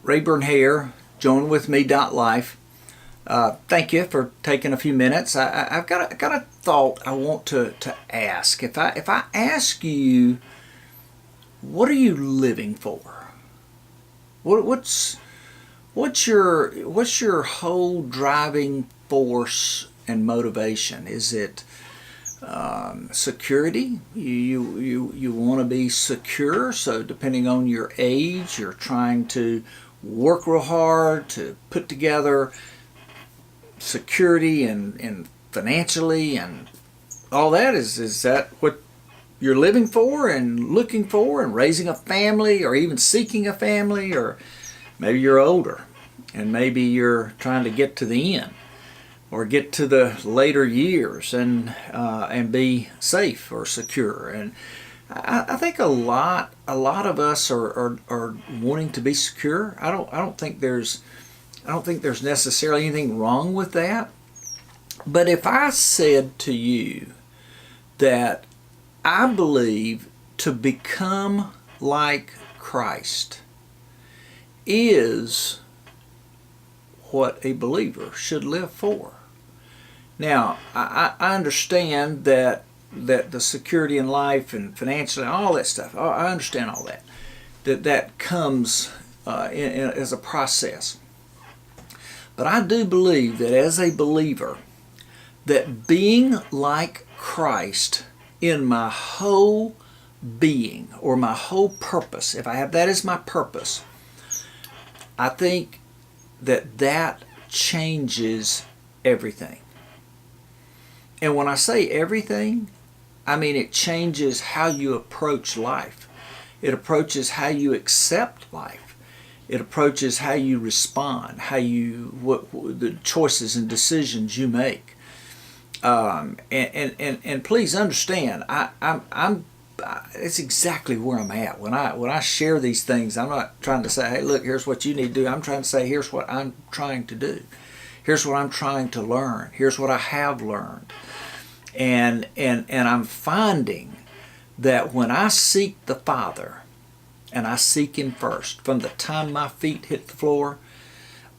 Rayburn here, joinwithme.life. Thank you for taking a few minutes. I've got a thought I want to ask. If I ask you, what are you living for? What's your whole driving force and motivation? Is it security? You want to be secure, so depending on your age, you're trying to work real hard to put together security and financially and all that. Is that what you're living for and looking for and raising a family or even seeking a family? Or maybe you're older and maybe you're trying to get to the end or get to the later years and be safe or secure. And I think a lot of us are wanting to be secure. I don't think there's necessarily anything wrong with that. But if I said to you that I believe to become like Christ is what a believer should live for. Now, I understand that the security in life and financially, all that stuff, I understand all that. That comes as a process. But I do believe that as a believer, that being like Christ in my whole being or my whole purpose, if I have that as my purpose, I think that changes everything. And when I say everything, I mean it changes how you approach life. It approaches how you accept life. It approaches how you respond, what the choices and decisions you make. And please understand, it's exactly where I'm at when I share these things. I'm not trying to say, hey, look, here's what you need to do. I'm trying to say, here's what I'm trying to do. Here's what I'm trying to learn. Here's what I have learned. And I'm finding that when I seek the Father, and I seek Him first, from the time my feet hit the floor,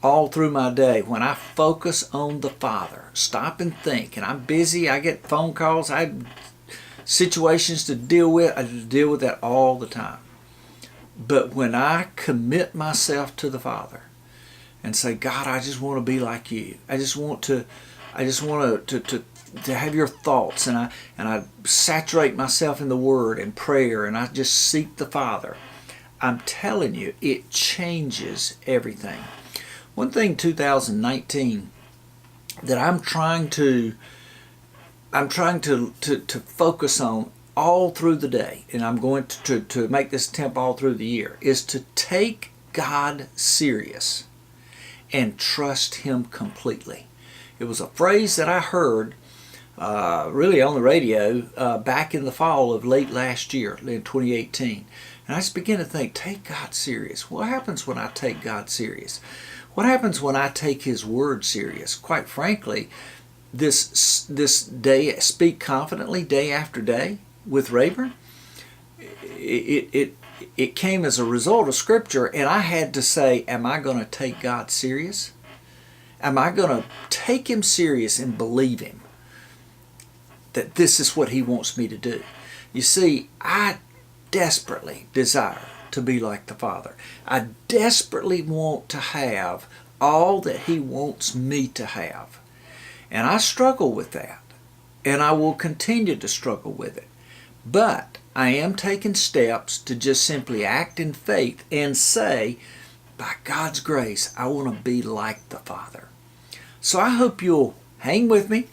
all through my day, when I focus on the Father, stop and think, and I'm busy, I get phone calls, I have situations to deal with, I deal with that all the time. But when I commit myself to the Father and say, God, I just want to be like you. I just want to have your thoughts, and I saturate myself in the Word and prayer, and I just seek the Father. I'm telling you, it changes everything. One thing 2019 that I'm trying to focus on all through the day, and I'm going to make this attempt all through the year, is to take God serious and trust Him completely. It was a phrase that I heard really on the radio back in the fall of late last year, in 2018. And I just began to think, take God serious. What happens when I take God serious? What happens when I take His Word serious? Quite frankly, this day, Speak Confidently, day after day with Rayburn, it came as a result of Scripture, and I had to say, am I going to take God serious? Am I going to take Him serious and believe Him that this is what He wants me to do? You see, I desperately desire to be like the Father. I desperately want to have all that He wants me to have. And I struggle with that. And I will continue to struggle with it. But I am taking steps to just simply act in faith and say, by God's grace, I want to be like the Father. So I hope you'll hang with me.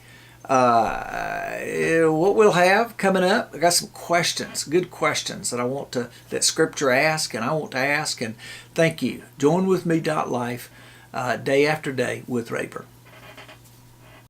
What we'll have coming up, I got some questions, good questions that Scripture asks, and I want to ask. And thank you. Joinwithme.life, day after day with Rayburn.